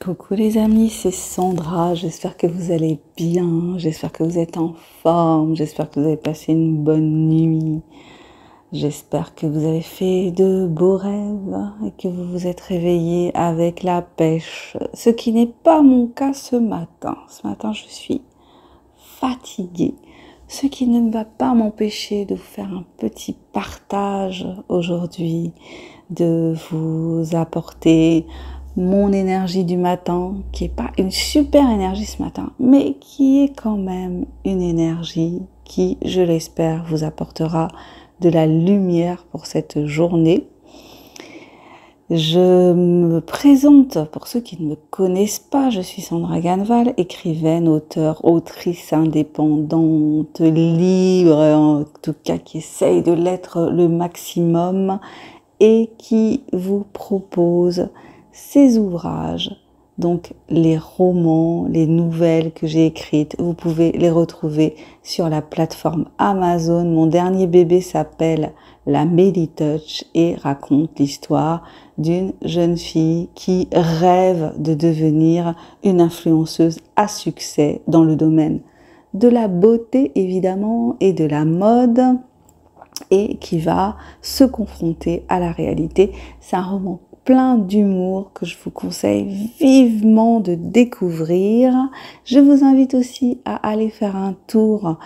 Coucou les amis, c'est Sandra, j'espère que vous allez bien, j'espère que vous êtes en forme, j'espère que vous avez passé une bonne nuit, j'espère que vous avez fait de beaux rêves et que vous vous êtes réveillés avec la pêche, ce qui n'est pas mon cas ce matin. Ce matin, je suis fatiguée, ce qui ne va pas m'empêcher de vous faire un petit partage aujourd'hui, de vous apporter mon énergie du matin, qui n'est pas une super énergie ce matin, mais qui est quand même une énergie qui, je l'espère, vous apportera de la lumière pour cette journée. Je me présente, pour ceux qui ne me connaissent pas, je suis Sandra Ganval, écrivaine, auteure, autrice indépendante, libre, en tout cas qui essaye de l'être le maximum et qui vous propose ces ouvrages, donc les romans, les nouvelles que j'ai écrites, vous pouvez les retrouver sur la plateforme Amazon. Mon dernier bébé s'appelle La Meditouch et raconte l'histoire d'une jeune fille qui rêve de devenir une influenceuse à succès dans le domaine de la beauté évidemment et de la mode, et qui va se confronter à la réalité. C'est un roman plein d'humour que je vous conseille vivement de découvrir. Je vous invite aussi à aller faire un tour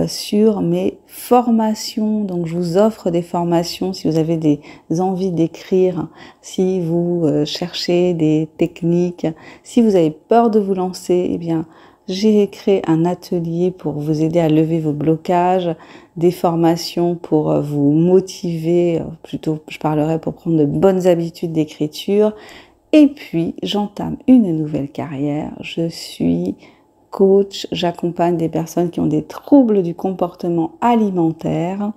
sur mes formations. Donc je vous offre des formations si vous avez des envies d'écrire, si vous cherchez des techniques, si vous avez peur de vous lancer, eh bien j'ai créé un atelier pour vous aider à lever vos blocages, des formations pour vous motiver, plutôt je parlerai pour prendre de bonnes habitudes d'écriture. Et puis j'entame une nouvelle carrière, je suis coach, j'accompagne des personnes qui ont des troubles du comportement alimentaire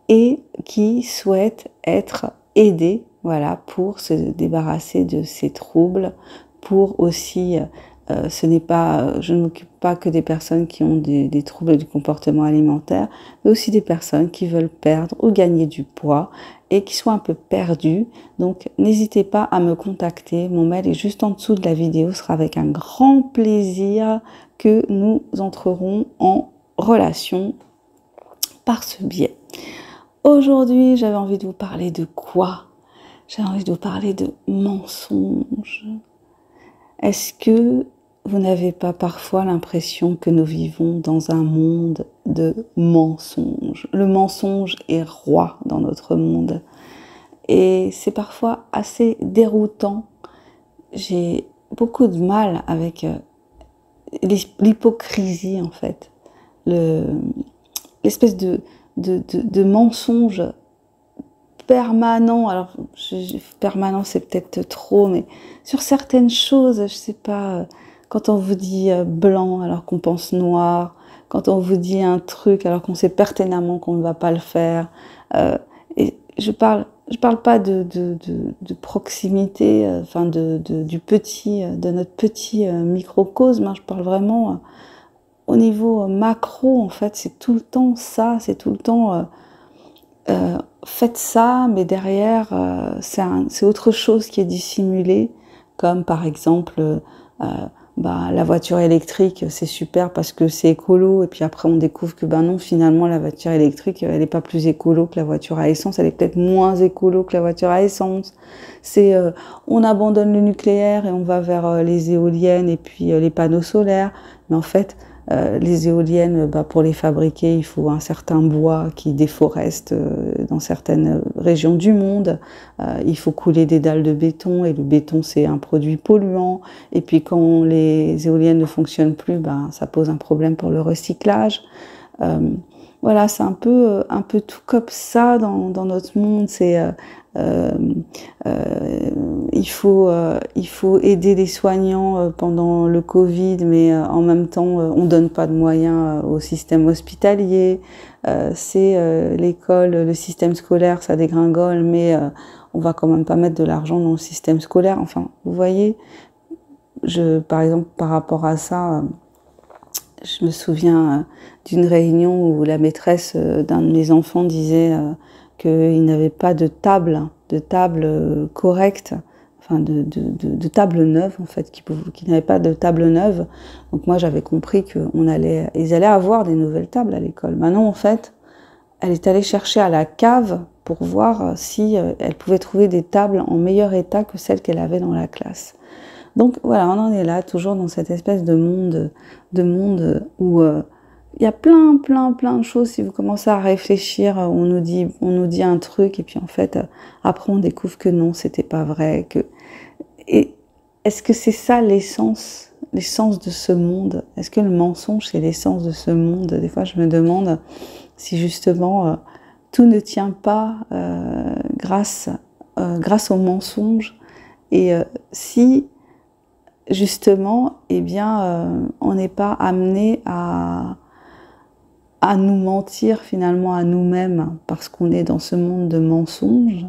et qui souhaitent être aidées, voilà, pour se débarrasser de ces troubles, pour aussi je ne m'occupe pas que des personnes qui ont des troubles du comportement alimentaire, mais aussi des personnes qui veulent perdre ou gagner du poids et qui sont un peu perdues. Donc n'hésitez pas à me contacter, mon mail est juste en dessous de la vidéo, ce sera avec un grand plaisir que nous entrerons en relation par ce biais. Aujourd'hui, j'avais envie de vous parler de quoi? J'avais envie de vous parler de mensonges. Est-ce que vous n'avez pas parfois l'impression que nous vivons dans un monde de mensonges? Le mensonge est roi dans notre monde. Et c'est parfois assez déroutant. J'ai beaucoup de mal avec l'hypocrisie, en fait. L'espèce de mensonge permanent, alors permanent c'est peut-être trop, mais sur certaines choses, je sais pas, quand on vous dit blanc alors qu'on pense noir, quand on vous dit un truc alors qu'on sait pertinemment qu'on ne va pas le faire, et je parle pas de proximité, enfin de notre petit microcosme, hein, je parle vraiment au niveau macro, en fait, c'est tout le temps ça, c'est tout le temps faites ça, mais derrière, c'est autre chose qui est dissimulé, comme par exemple, la voiture électrique, c'est super parce que c'est écolo, et puis après on découvre que non, finalement, la voiture électrique, elle n'est pas plus écolo que la voiture à essence, elle est peut-être moins écolo que la voiture à essence. On abandonne le nucléaire et on va vers les éoliennes et puis les panneaux solaires, mais en fait, les éoliennes, pour les fabriquer, il faut un certain bois qui déforeste dans certaines régions du monde. Il faut couler des dalles de béton et le béton, c'est un produit polluant. Et puis quand les éoliennes ne fonctionnent plus, ça pose un problème pour le recyclage. Voilà, c'est un peu tout comme ça dans notre monde. Il faut aider les soignants pendant le Covid, mais en même temps, on donne pas de moyens au système hospitalier. L'école, le système scolaire, ça dégringole, mais on va quand même pas mettre de l'argent dans le système scolaire. Enfin, vous voyez, par exemple, par rapport à ça, je me souviens d'une réunion où la maîtresse d'un de mes enfants disait qu'il n'avait pas de table correcte, enfin de table neuve en fait, qui n'avaient pas de table neuve. Donc moi j'avais compris qu'ils allaient avoir des nouvelles tables à l'école. Maintenant en fait, elle est allée chercher à la cave pour voir si elle pouvait trouver des tables en meilleur état que celles qu'elle avait dans la classe. Donc voilà, on en est là, toujours dans cette espèce de monde où il y a plein de choses. Si vous commencez à réfléchir, on nous dit un truc et puis en fait, après on découvre que non, c'était pas vrai. Et est-ce que c'est ça l'essence de ce monde? Est-ce que le mensonge c'est l'essence de ce monde? Des fois, je me demande si justement tout ne tient pas grâce au mensonge et si justement, eh bien, on n'est pas amené à nous mentir finalement à nous-mêmes parce qu'on est dans ce monde de mensonges.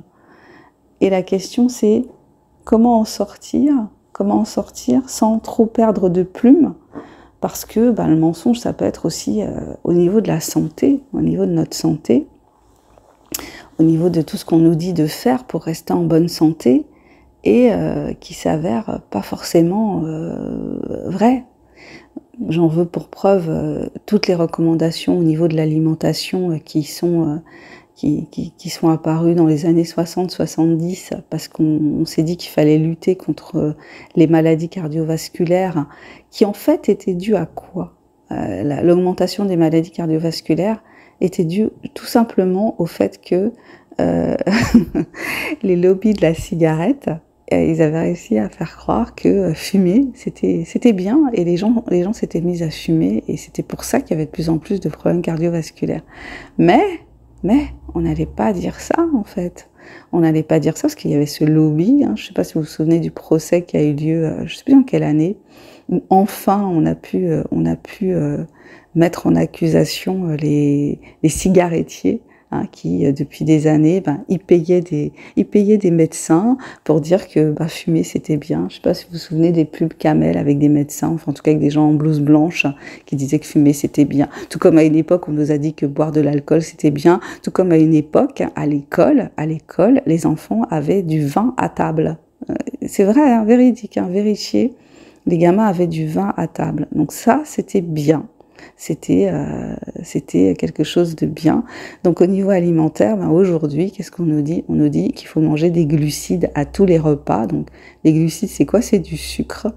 Et la question c'est comment en sortir sans trop perdre de plume, parce que le mensonge ça peut être aussi au niveau de la santé, au niveau de notre santé, au niveau de tout ce qu'on nous dit de faire pour rester en bonne santé, et qui s'avère pas forcément vrai. J'en veux pour preuve toutes les recommandations au niveau de l'alimentation qui sont apparues dans les années 60-70 parce qu'on s'est dit qu'il fallait lutter contre les maladies cardiovasculaires qui en fait étaient dues à quoi? L'augmentation des maladies cardiovasculaires était due tout simplement au fait que les lobbies de la cigarette, ils avaient réussi à faire croire que fumer, c'était bien, et les gens s'étaient mis à fumer, et c'était pour ça qu'il y avait de plus en plus de problèmes cardiovasculaires. Mais on n'allait pas dire ça, en fait. On n'allait pas dire ça parce qu'il y avait ce lobby, je ne sais pas si vous vous souvenez du procès qui a eu lieu, je ne sais plus en quelle année, où enfin on a pu mettre en accusation les cigarettiers, qui depuis des années, ils payaient des médecins pour dire que fumer c'était bien. Je ne sais pas si vous vous souvenez des pubs Camel avec des médecins, enfin en tout cas avec des gens en blouse blanche qui disaient que fumer c'était bien. Tout comme à une époque on nous a dit que boire de l'alcool c'était bien. Tout comme à une époque à l'école, les enfants avaient du vin à table. C'est vrai, véridique, vérifié. Les gamins avaient du vin à table. Donc ça c'était bien. C'était quelque chose de bien. Donc au niveau alimentaire, aujourd'hui, qu'est-ce qu'on nous dit? On nous dit qu'il faut manger des glucides à tous les repas. Donc les glucides, c'est quoi? C'est du sucre.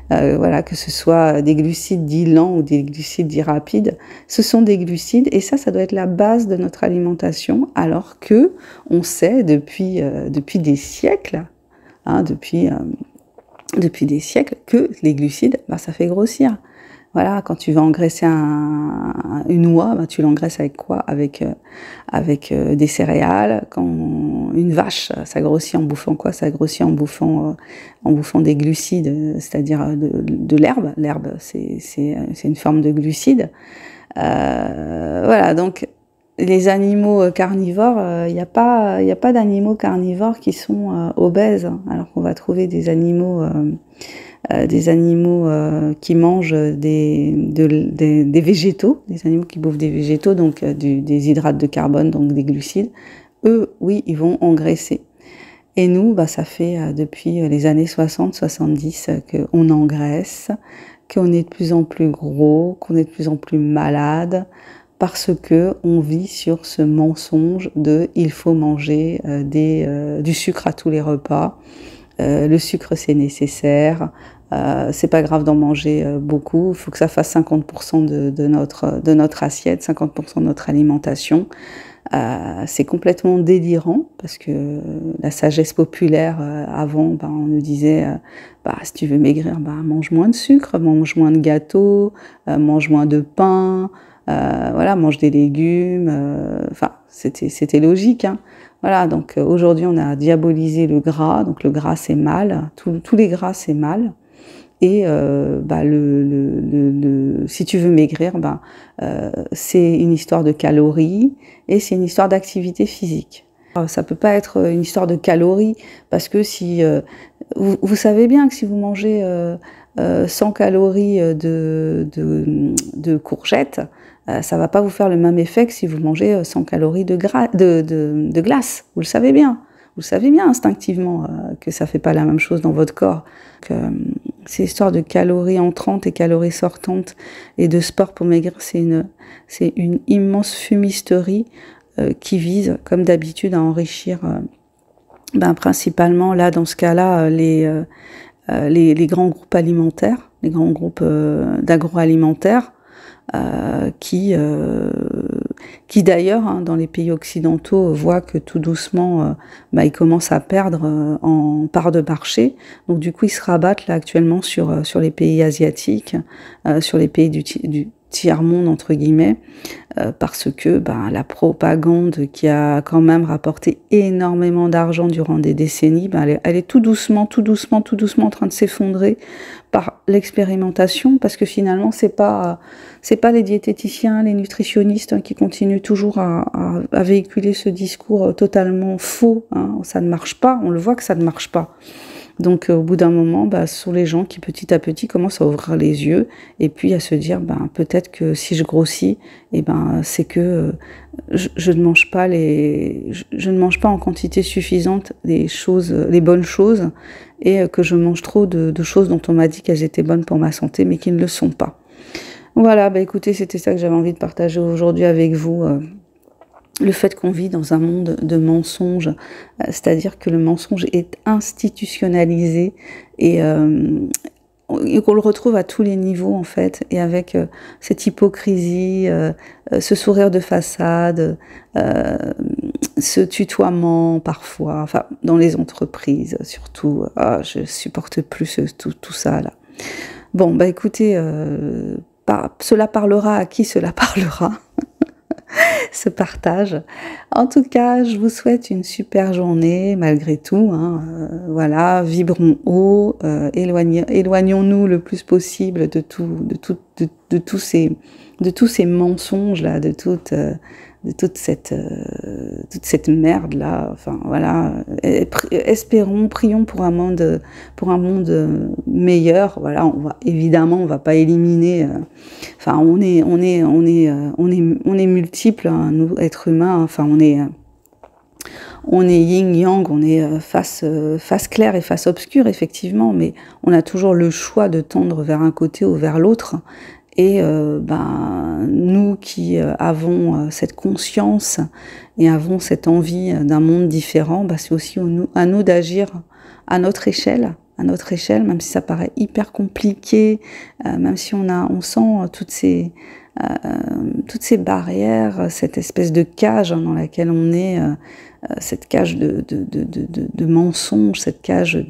Voilà, que ce soit des glucides dits lents ou des glucides dits rapides, ce sont des glucides et ça doit être la base de notre alimentation, alors que on sait depuis des siècles, depuis des siècles, que les glucides, ça fait grossir. Voilà, quand tu vas engraisser une oie, tu l'engraisses avec quoi? Avec des céréales. Quand une vache, ça grossit en bouffant quoi? Ça grossit en bouffant des glucides, c'est-à-dire de l'herbe. L'herbe, c'est une forme de glucides. Voilà, donc les animaux carnivores, il n'y a pas d'animaux carnivores qui sont obèses, alors qu'on va trouver des animaux qui mangent des végétaux, des animaux qui bouffent des végétaux, donc des hydrates de carbone, donc des glucides. Eux, oui, ils vont engraisser. Et nous, ça fait depuis les années 60-70 qu'on engraisse, qu'on est de plus en plus gros, qu'on est de plus en plus malade, parce que on vit sur ce mensonge de il faut manger du sucre à tous les repas. Le sucre c'est nécessaire, c'est pas grave d'en manger beaucoup, il faut que ça fasse 50% de notre assiette, 50% de notre alimentation. C'est complètement délirant parce que la sagesse populaire avant, on nous disait si tu veux maigrir, mange moins de sucre, mange moins de gâteaux, mange moins de pain, mange des légumes, c'était logique, Voilà, donc aujourd'hui on a diabolisé le gras, donc le gras c'est mal, tous les gras c'est mal, et si tu veux maigrir, c'est une histoire de calories et c'est une histoire d'activité physique. Ça peut pas être une histoire de calories, parce que si vous savez bien que si vous mangez 100 calories de courgettes, ça va pas vous faire le même effet que si vous mangez 100 calories de glace. Vous le savez bien. Vous savez bien instinctivement que ça fait pas la même chose dans votre corps. Ces histoires de calories entrantes et calories sortantes et de sport pour maigrir, c'est une immense fumisterie qui vise, comme d'habitude, à enrichir principalement, là, dans ce cas-là, les grands groupes alimentaires, les grands groupes d'agroalimentaire, qui d'ailleurs, hein, dans les pays occidentaux, voient que tout doucement, ils commencent à perdre en part de marché. Donc du coup, ils se rabattent là actuellement sur les pays asiatiques, sur les pays du tiers-monde, entre guillemets, parce que la propagande qui a quand même rapporté énormément d'argent durant des décennies, elle est tout doucement en train de s'effondrer par l'expérimentation, parce que finalement c'est pas les diététiciens, les nutritionnistes, hein, qui continuent toujours à véhiculer ce discours totalement faux, hein. Ça ne marche pas, on le voit que ça ne marche pas. Donc au bout d'un moment, ce sont les gens qui petit à petit commencent à ouvrir les yeux et puis à se dire peut-être que si je grossis, c'est que je ne mange pas je ne mange pas en quantité suffisante les bonnes choses, et que je mange trop de choses dont on m'a dit qu'elles étaient bonnes pour ma santé mais qui ne le sont pas. Voilà, écoutez, c'était ça que j'avais envie de partager aujourd'hui avec vous. Le fait qu'on vit dans un monde de mensonges, c'est-à-dire que le mensonge est institutionnalisé et qu'on le retrouve à tous les niveaux en fait, et avec cette hypocrisie, ce sourire de façade, ce tutoiement parfois, enfin dans les entreprises surtout. Je supporte plus tout ça là. Bon, écoutez, cela parlera à qui cela parlera. Ce partage. En tout cas, je vous souhaite une super journée malgré tout, hein. Voilà, vibrons haut, éloignons-nous le plus possible de tous ces mensonges là, de toute cette merde là. Enfin voilà, prions pour un monde meilleur. Voilà, on va pas éliminer. On est multiples, hein, nous êtres humains. Enfin on est yin-yang, on est face claire et face obscure, effectivement, mais on a toujours le choix de tendre vers un côté ou vers l'autre. Et nous qui avons cette conscience et avons cette envie d'un monde différent, c'est aussi à nous d'agir à notre échelle, même si ça paraît hyper compliqué, même si on sent toutes ces barrières, cette espèce de cage, hein, dans laquelle on est, cette cage de mensonges, cette cage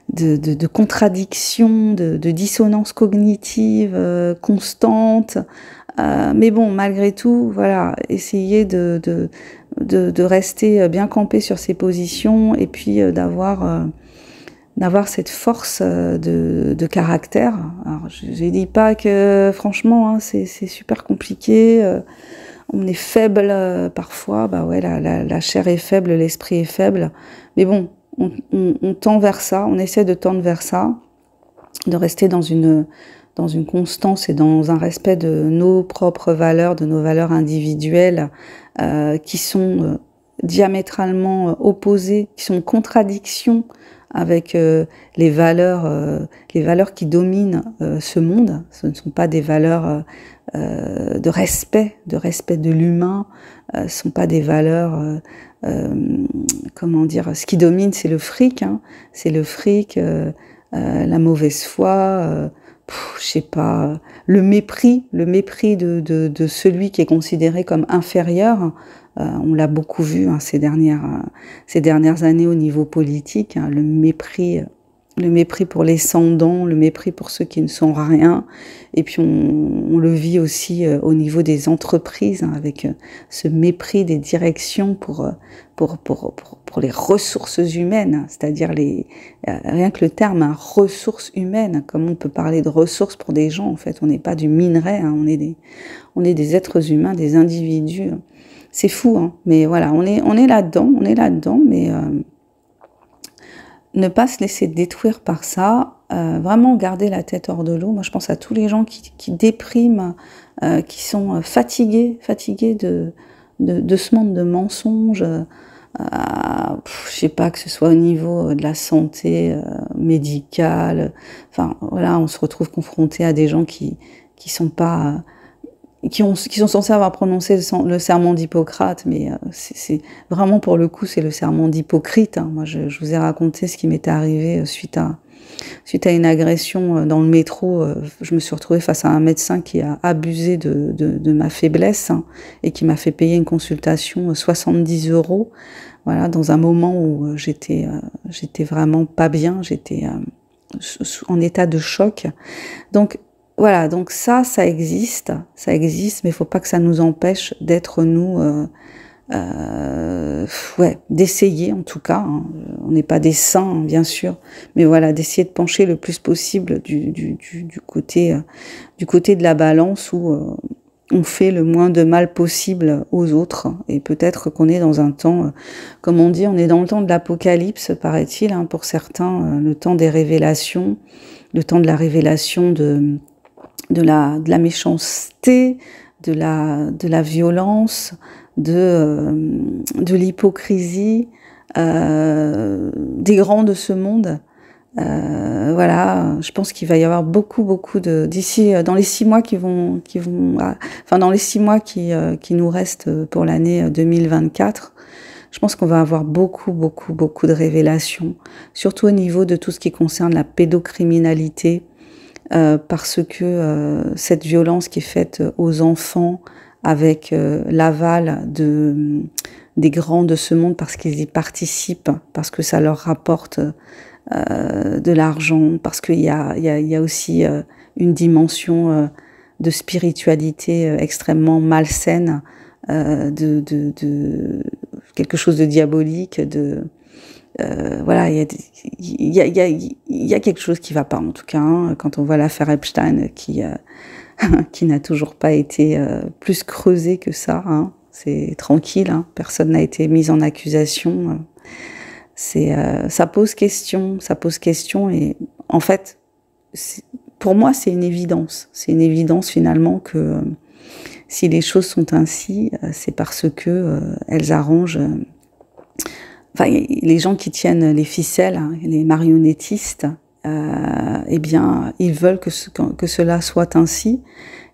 de contradictions, de dissonance cognitive constante. Mais bon, malgré tout, voilà, essayer de rester bien campé sur ses positions, et puis d'avoir cette force de caractère. Alors, je ne dis pas que, franchement, hein, c'est super compliqué. On est faible parfois. La chair est faible, l'esprit est faible. Mais bon, on tend vers ça, on essaie de tendre vers ça, de rester dans une constance et dans un respect de nos propres valeurs, de nos valeurs individuelles, qui sont diamétralement opposées, qui sont en contradiction avec les valeurs qui dominent ce monde. Ce ne sont pas des valeurs de respect de l'humain, ce ne sont pas des valeurs ce qui domine, c'est le fric, hein. C'est le fric, la mauvaise foi, je sais pas, le mépris de celui qui est considéré comme inférieur. On l'a beaucoup vu, hein, ces dernières années au niveau politique, hein, le mépris pour les sans-dents, le mépris pour ceux qui ne sont rien. Et puis on le vit aussi au niveau des entreprises, hein, avec ce mépris des directions pour les ressources humaines, c'est-à-dire rien que le terme, hein, ressources humaines. Comment on peut parler de ressources pour des gens? En fait, on n'est pas du minerai, hein, on est des êtres humains, des individus. C'est fou, hein, mais voilà, on est là-dedans, mais ne pas se laisser détruire par ça, vraiment garder la tête hors de l'eau. Moi, je pense à tous les gens qui dépriment, qui sont fatigués de ce monde de mensonges, je sais pas, que ce soit au niveau de la santé médicale, enfin voilà, on se retrouve confronté à des gens qui sont pas qui sont censés avoir prononcé le serment d'Hippocrate, mais c'est vraiment pour le coup c'est le serment d'Hypocrite. Hein. Moi je vous ai raconté ce qui m'était arrivé suite à une agression dans le métro. Je me suis retrouvée face à un médecin qui a abusé de ma faiblesse, hein, et qui m'a fait payer une consultation 70 €. Voilà, dans un moment où j'étais vraiment pas bien, j'étais en état de choc. Donc voilà, donc ça existe, mais il faut pas que ça nous empêche d'être nous, ouais, d'essayer en tout cas. Hein. On n'est pas des saints, hein, bien sûr, mais voilà, d'essayer de pencher le plus possible du côté de la balance où on fait le moins de mal possible aux autres. Et peut-être qu'on est dans un temps, comme on dit, on est dans le temps de l'apocalypse, paraît-il, hein, pour certains, le temps des révélations, le temps de la révélation de la méchanceté, de la violence, de l'hypocrisie, des grands de ce monde. Voilà, je pense qu'il va y avoir beaucoup d'ici dans les 6 mois dans les 6 mois qui nous restent pour l'année 2024. Je pense qu'on va avoir beaucoup de révélations, surtout au niveau de tout ce qui concerne la pédocriminalité, parce que cette violence qui est faite aux enfants avec l'aval des grands de ce monde, parce qu'ils y participent, parce que ça leur rapporte de l'argent, parce qu'il y a aussi une dimension de spiritualité extrêmement malsaine, de quelque chose de diabolique, voilà, il y a quelque chose qui va pas en tout cas, hein, quand on voit l'affaire Epstein qui n'a toujours pas été plus creusée que ça, hein. C'est tranquille, hein, personne n'a été mis en accusation. Ça pose question, et en fait, pour moi c'est une évidence finalement que si les choses sont ainsi, c'est parce que elles arrangent. Enfin, les gens qui tiennent les ficelles, hein, les marionnettistes, eh bien, ils veulent que cela soit ainsi.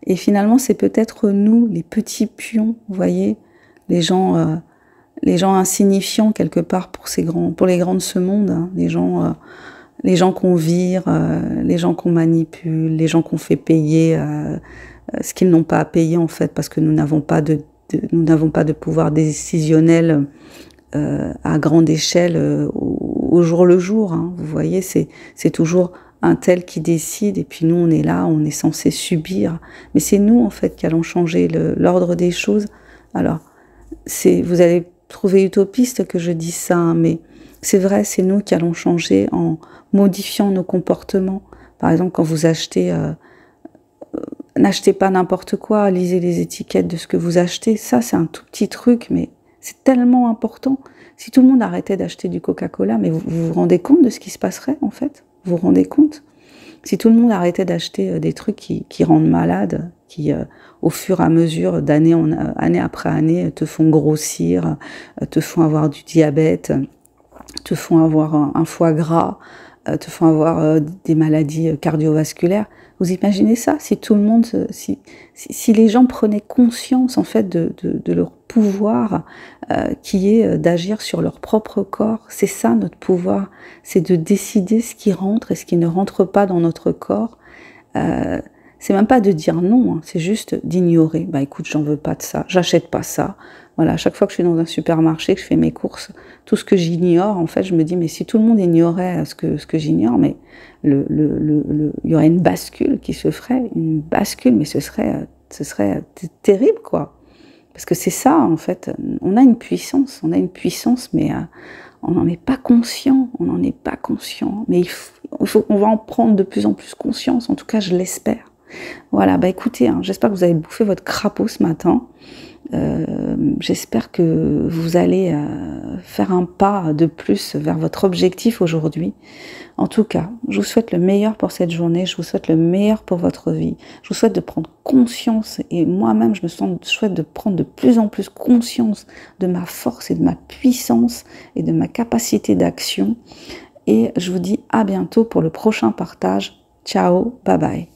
Et finalement, c'est peut-être nous, les petits pions, vous voyez, les gens insignifiants quelque part pour les grands de ce monde, hein, les gens qu'on vire, les gens qu'on manipule, les gens qu'on fait payer ce qu'ils n'ont pas à payer en fait, parce que nous n'avons pas de pouvoir décisionnel à grande échelle au jour le jour. Hein. Vous voyez, c'est toujours un tel qui décide, et puis nous on est là, on est censé subir. Mais c'est nous en fait qui allons changer l'ordre des choses. Alors, vous allez trouver utopiste que je dise ça, hein, mais c'est vrai, c'est nous qui allons changer en modifiant nos comportements. Par exemple, quand vous achetez, n'achetez pas n'importe quoi, lisez les étiquettes de ce que vous achetez. Ça, c'est un tout petit truc, mais c'est tellement important. Si tout le monde arrêtait d'acheter du Coca-Cola, mais vous vous rendez compte de ce qui se passerait, en fait? Vous vous rendez compte? Si tout le monde arrêtait d'acheter des trucs qui rendent malade, qui, au fur et à mesure, année après année, te font grossir, te font avoir du diabète, te font avoir un foie gras, te font avoir des maladies cardiovasculaires. Vous imaginez ça? Si tout le monde, si les gens prenaient conscience en fait de leur pouvoir, qui est d'agir sur leur propre corps, c'est ça notre pouvoir, c'est de décider ce qui rentre et ce qui ne rentre pas dans notre corps. C'est même pas de dire non, hein, c'est juste d'ignorer. Bah écoute, j'en veux pas de ça, j'achète pas ça. Voilà, à chaque fois que je suis dans un supermarché, que je fais mes courses, tout ce que j'ignore, en fait, je me dis, mais si tout le monde ignorait ce que j'ignore, mais il y aurait une bascule qui se ferait, mais ce serait terrible, quoi. Parce que c'est ça, en fait, on a une puissance, mais on n'en est pas conscient, mais on va en prendre de plus en plus conscience, en tout cas, je l'espère. Voilà, bah écoutez, hein, j'espère que vous avez bouffé votre crapaud ce matin. J'espère que vous allez faire un pas de plus vers votre objectif aujourd'hui. En tout cas, je vous souhaite le meilleur pour cette journée, je vous souhaite le meilleur pour votre vie. Je vous souhaite de prendre conscience, et moi-même, je me souhaite de prendre de plus en plus conscience de ma force et de ma puissance et de ma capacité d'action. Et je vous dis à bientôt pour le prochain partage. Ciao, bye bye.